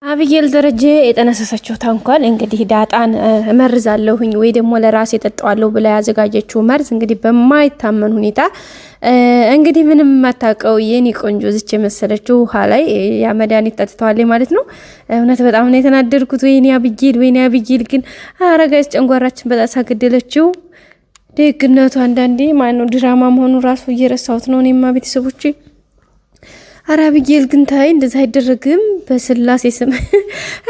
አብየል ደረጀ የጠነሰሰችው ተንኮል እንግዲህ ዳጣን መርዛለሁኝ ወይ ደግሞ ለራሴ ተጣጣዋለሁ ብላ ያዘጋጀችው መርዝ እንግዲህ በማይታመን ሁኔታ እንግዲህ ምንም ማታቀው የኔ ቆንጆ ዝች የመሰለችው ውሃ ላይ ያ መድኃኒት ጠጥተዋል ማለት ነው። እውነት በጣም ነው የተናደድኩት። ወይኔ አብየል ግን አረጋይስ ጨንጓራችን በጣሳ ገደለችው። ደግነቱ አንዳንዴ ማነው ድራማ መሆኑ ራሱ እየረሳሁት ነው እኔማ ቤተሰቦቼ። አብየል ግን ታይ እንደዛ አይደረግም በስላሴ ስም።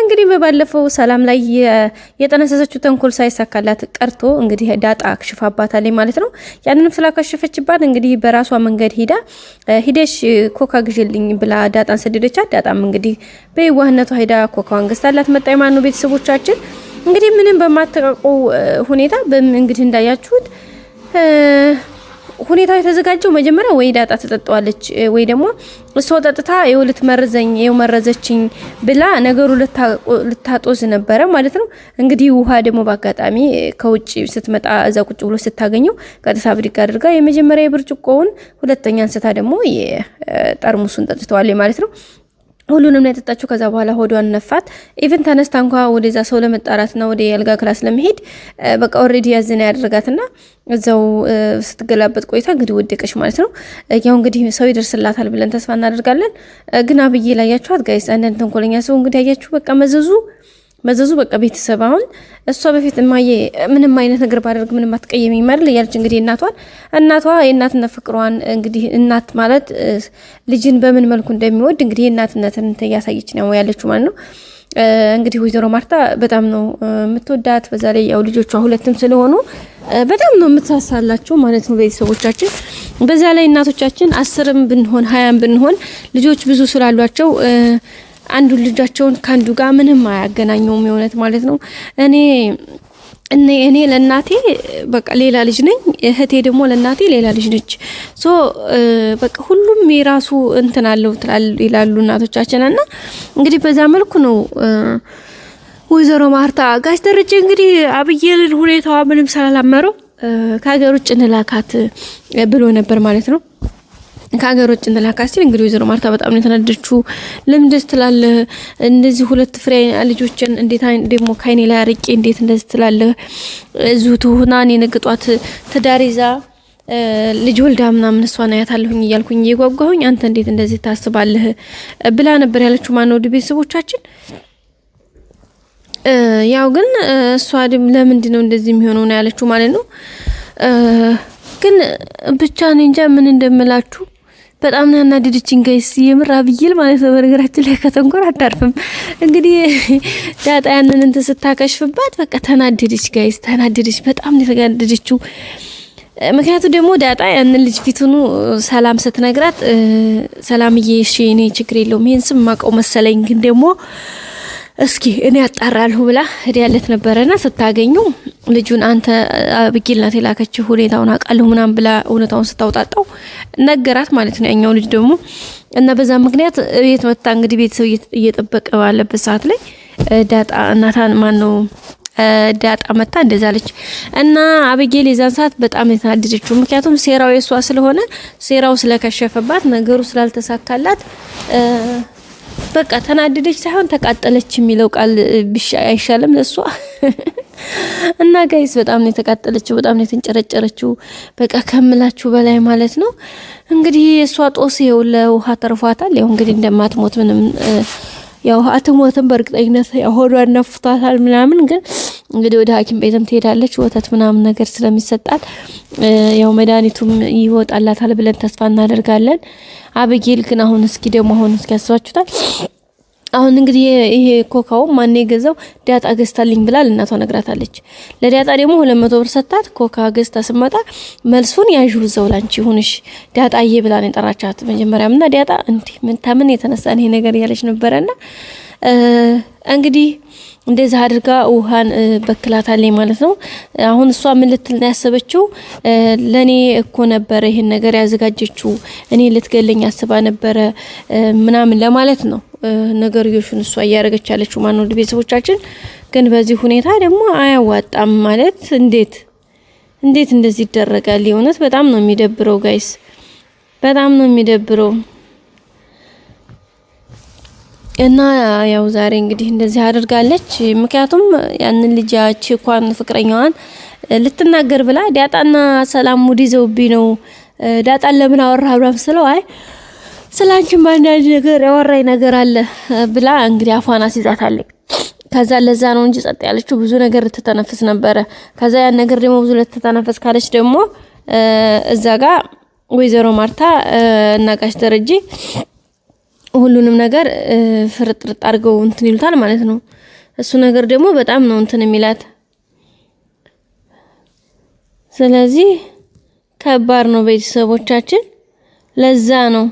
እንግዲህ በባለፈው ሰላም ላይ የጠነሰሰችው ተንኮል ሳይሳካላት ቀርቶ እንግዲህ ዳጣ አክሽፋባታለች ማለት ነው። ያንንም ስላከሸፈችባት እንግዲህ በራሷ መንገድ ሂደሽ ኮካ ግዢልኝ ብላ ዳጣን ሰደደቻት። ዳጣም እንግዲህ በየዋህነቷ ሄዳ ኮካዋን ገዝታላት መጣይ ማን ነው ቤተሰቦቻችን። እንግዲህ ምንም በማተቃቁ ሁኔታ እንግዲህ እንዳያችሁት ሁኔታው የተዘጋጀው መጀመሪያ ወይ ዳጣ ተጠጣዋለች ወይ ደግሞ እሷ ጠጥታ የውልት መረዘችኝ ብላ ነገሩ ልታጦዝ ነበረ ማለት ነው። እንግዲህ ውሃ ደግሞ በአጋጣሚ ከውጭ ስትመጣ እዛ ቁጭ ብሎ ስታገኘው ቀጥታ ብድግ አድርጋ የመጀመሪያ የብርጭቆውን ሁለተኛ አንስታ ደግሞ የጠርሙሱን ጠጥተዋል ማለት ነው። ሁሉንም ላይ ተጣጣችሁ። ከዛ በኋላ ሆዷን ነፋት። ኢቭን ተነስታ እንኳን ወደዛ ሰው ለመጣራትና ወደ ያልጋ ክላስ ለመሄድ በቃ ኦሬዲ ያዘና ያደረጋትና እዛው ስትገላበጥ ቆይታ እንግዲህ ወደቀሽ ማለት ነው። ያው እንግዲህ ሰው ይደርስላታል ብለን ተስፋ እናደርጋለን። ግን አብዬ ላይ ያያችኋት ጋይስ አንዳንድ ተንኮለኛ ሰው እንግዲህ ያያችሁ በቃ መዘዙ በቃ ቤተሰብ አሁን እሷ በፊት ማየ ምንም አይነት ነገር ባደርግ ምንም አትቀየሚኝ ማለት ያለች እንግዲህ እናቷ የእናትነት ፍቅሯን እንግዲህ እናት ማለት ልጅን በምን መልኩ እንደሚወድ እንግዲህ የእናትነትን ያሳየች ነው ያለችው ማለት ነው። እንግዲህ ወይዘሮ ማርታ በጣም ነው የምትወዳት። በዛ ላይ ያው ልጆቿ ሁለቱም ስለሆኑ በጣም ነው የምትሳሳላቸው ማለት ነው ቤተሰቦቻችን። በዛ ላይ እናቶቻችን 10ም ብንሆን 20ም ብንሆን ልጆች ብዙ ስላሏቸው አንዱ ልጃቸውን ካንዱ ጋር ምንም አያገናኘውም የሆነት ማለት ነው። እኔ ለናቴ በቃ ሌላ ልጅ ነኝ፣ እህቴ ደግሞ ለናቴ ሌላ ልጅ ነች። በቃ ሁሉም የራሱ እንትን አለው ይላሉ እናቶቻችን። እና እንግዲህ በዛ መልኩ ነው ወይዘሮ ማርታ ጋሽ ደረጀ እንግዲህ አብየል ሁኔታዋ ምንም ስላላመረው ከሀገር ውጭ እንላካት ብሎ ነበር ማለት ነው። ከሀገር ውጭ እንላካት ሲል እንግዲህ ወይዘሮ ማርታ በጣም ነው የተናደደችው። ለምንድን ትላለ እንደዚህ ሁለት ፍሬ ልጆችን እንዴት ደግሞ ካይኔ ላይ አርቄ እንዴት እንደዚህ ትላለ እዚሁ ትሆናን የነግጧት ተዳሪዛ ልጅ ወልዳ ምናምን እሷን አያታለሁኝ እያልኩኝ እየጓጓሁኝ አንተ እንዴት እንደዚህ ታስባለህ ብላ ነበር ያለችው ማነው ቤተሰቦቻችን። ያው ግን እሷ ለምንድን ነው እንደዚህ የሚሆነው ነው ያለችው ማለት ነው። ግን ብቻ እኔ እንጃ ምን እንደምላችሁ በጣም ያናደደችኝ ጋይስ የምር አብየል ማለት ነው። በነገራችን ላይ ከተንኮል አታርፍም። እንግዲህ ዳጣ ያንን እንትን ስታከሽፍባት በቃ ተናደደች ጋይስ፣ በጣም ነው የተጋደደችው። ምክንያቱም ደግሞ ዳጣ ያንን ልጅ ፊቱኑ ሰላም ስትነግራት ሰላምዬ እሺ እኔ ችግር የለውም ይሄን ስም ማቀው መሰለኝ ግን ደግሞ እስኪ እኔ አጣራለሁ ብላ ሄዳለት ነበርና ስታገኙ ልጁን አንተ አብየል ናት የላከችው ሁኔታውን አውቃለሁ ምናምን ብላ እውነታውን ስታውጣጣው ነገራት ማለት ነው ያኛው ልጅ ደግሞ። እና በዛ ምክንያት ቤት መጣ እንግዲህ ቤተሰብ እየጠበቀ ባለበት ሰዓት ላይ ዳጣ እናታን ማነው ዳጣ መጣ እንደዛለች። እና አብየል የዛን ሰዓት በጣም የተናደደችው ምክንያቱም ሴራው የሷ ስለሆነ ሴራው ስለከሸፈባት ነገሩ ስላልተሳካላት በቃ ተናደደች ሳይሆን ተቃጠለች የሚለው ቃል አይሻልም ለሷ። እና ጋይስ በጣም ነው የተቃጠለችው፣ በጣም ነው የተንጨረጨረችው በቃ ከምላችሁ በላይ ማለት ነው። እንግዲህ የሷ ጦስ ይኸው ለውሃ ተርፏታል። ያው እንግዲህ እንደማትሞት ምንም ያው አትሞትም በእርግጠኝነት ሆዷን ነፍቷታል ምናምን። ግን እንግዲህ ወደ ሐኪም ቤትም ትሄዳለች ወተት ምናምን ነገር ስለሚሰጣት ያው መድኃኒቱም ይወጣላታል ብለን ተስፋ እናደርጋለን። አብየል ግን አሁን እስኪ ያስባችሁታል። አሁን እንግዲህ ይሄ ኮካው ማን የገዛው ዳጣ ገዝታልኝ ብላ ለእናቷ ነግራታለች። ለዳጣ ደግሞ 200 ብር ሰጣት። ኮካ ገዝታ ስመጣ መልሱን ያዥው ዘው ላንቺ ሆነሽ ዳጣዬ ብላ ነው ጠራቻት መጀመሪያምና ዳጣ እንዴ ምን ታምን የተነሳን ይሄ ነገር ያለች ነበርና እንግዲህ እንደዛ አድርጋ ውሃን በክላታለኝ ማለት ነው። አሁን እሷ ምን ልትል ነው ያሰበችው? ለኔ እኮ ነበር ይሄን ነገር ያዘጋጀችው እኔ ልትገለኝ አስባ ነበር ምናምን ለማለት ነው ነገርዮሹን እሷ እያረገች ያለችው ማን ነው ቤተሰቦቻችን። ግን በዚህ ሁኔታ ደግሞ አያዋጣም ማለት እንዴት እንደዚህ ይደረጋል? የእውነት በጣም ነው የሚደብረው ጋይስ፣ በጣም ነው የሚደብረው። እና ያው ዛሬ እንግዲህ እንደዚህ አድርጋለች። ምክንያቱም ያንን ልጅ ቺኳን ፍቅረኛዋን ልትናገር ብላ ዳጣና ሰላም ሙድ ይዘውብኝ ነው ዳጣን ለምን አወራህ ብላ ስለው አይ ስላንቺ ማንዳንድ ነገር ያወራኝ ነገር አለ ብላ እንግዲህ አፏን አስይዛታለች። ከዛ ለዛ ነው እንጂ ጸጥ ያለችው ብዙ ነገር ልትተነፍስ ነበረ። ከዛ ያን ነገር ደግሞ ብዙ ልትተነፍስ ካለች ደግሞ እዛ ጋር ወይዘሮ ማርታ እና ጋሽ ደረጀ ሁሉንም ነገር ፍርጥርጥ አድርገው እንትን ይሉታል ማለት ነው። እሱ ነገር ደግሞ በጣም ነው እንትን የሚላት። ስለዚህ ከባድ ነው ቤተሰቦቻችን። ለዛ ነው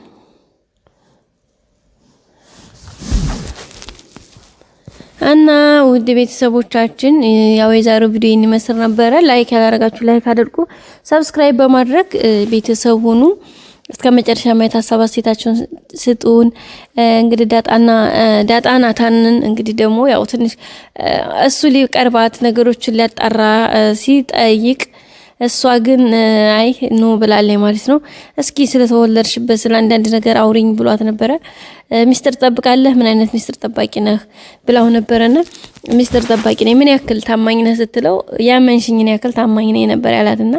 እና ውድ ቤተሰቦቻችን ያው የዛሬው ቪዲዮ ይመስል ነበረ። ላይክ ያላረጋችሁ ላይክ አድርጉ፣ ሰብስክራይብ በማድረግ ቤተሰብ ሁኑ። እስከ መጨረሻ ማየት ሀሳብ አስተያየታችሁን ስጡን። እንግዲህ ዳጣ ናታንን እንግዲህ ደግሞ ያው ትንሽ እሱ ሊቀርባት ነገሮችን ሊያጣራ ሲጠይቅ እሷ ግን አይ ኖ ብላለች ማለት ነው። እስኪ ስለተወለድሽበት ስለ አንዳንድ ነገር አውሪኝ ብሏት ነበረ። ሚስጥር ጠብቃለህ? ምን አይነት ሚስጥር ጠባቂ ነህ ብላው ነበረና ሚስጥር ጠባቂ ነኝ ምን ያክል ታማኝ ነህ ስትለው ያመንሽኝን ያክል ታማኝ ነኝ ነበር ያላትና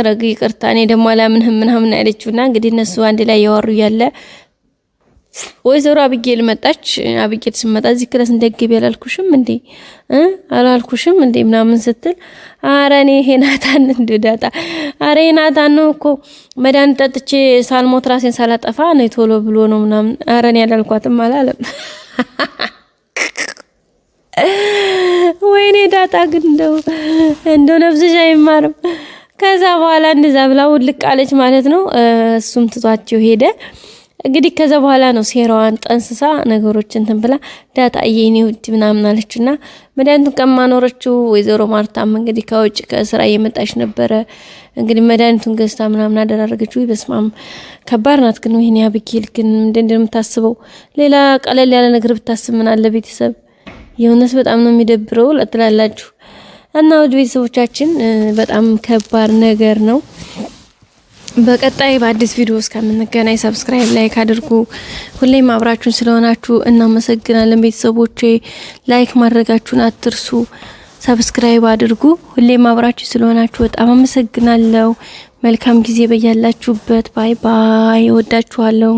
ረግ ይቅርታ እኔ ደግሞ አላምንህም ምናምን ያለችውና እንግዲህ እነሱ አንድ ላይ ያወሩ ያለ ወይዘሮ አብጌል መጣች። አብጌል ስመጣ እዚህ ክላስ እንደገብ ያላልኩሽም እንዴ አላልኩሽም እንዴ ምናምን ስትል አረ እኔ ሄናታን እንደዳጣ አረ ሄናታን ነው እኮ መዳን ጠጥቼ ሳልሞት ራሴን ሳላጠፋ ነው ቶሎ ብሎ ነው ምናምን አረ እኔ ያላልኳትም አላለም። ወይኔ ዳጣ ግን እንደው ነፍስሽ አይማርም። ከዛ በኋላ እንደዛ ብላ ውልቅ አለች ማለት ነው። እሱም ትቷቸው ሄደ። እንግዲህ ከዛ በኋላ ነው ሴራዋን ጠንስሳ ነገሮችን ተንብላ ዳጣ የኔ ውድ ምናምን አለችና መድኃኒቱን ቀማኖረችው። ወይዘሮ ማርታም እንግዲህ ከውጭ ከስራ እየመጣች ነበረ። እንግዲህ መድኃኒቱን ገዝታ ምናምን አደረገችው። በስማም ከባድ ናት። ግን ወይኔ አብጌል ግን እንደምታስበው ሌላ ቀለል ያለ ነገር ብታስብ ምን አለ ቤተሰብ። የእውነት በጣም ነው የሚደብረው ለጥላላችሁ። እና ውድ ቤተሰቦቻችን በጣም ከባድ ነገር ነው። በቀጣይ በአዲስ ቪዲዮ እስከምንገናኝ ሰብስክራይብ ላይክ አድርጉ። ሁሌም አብራችሁን ስለሆናችሁ እናመሰግናለን ቤተሰቦቼ። ላይክ ማድረጋችሁን አትርሱ። ሰብስክራይብ አድርጉ። ሁሌም አብራችሁ ስለሆናችሁ በጣም አመሰግናለሁ። መልካም ጊዜ በያላችሁበት። ባይ ባይ። ወዳችኋለሁ።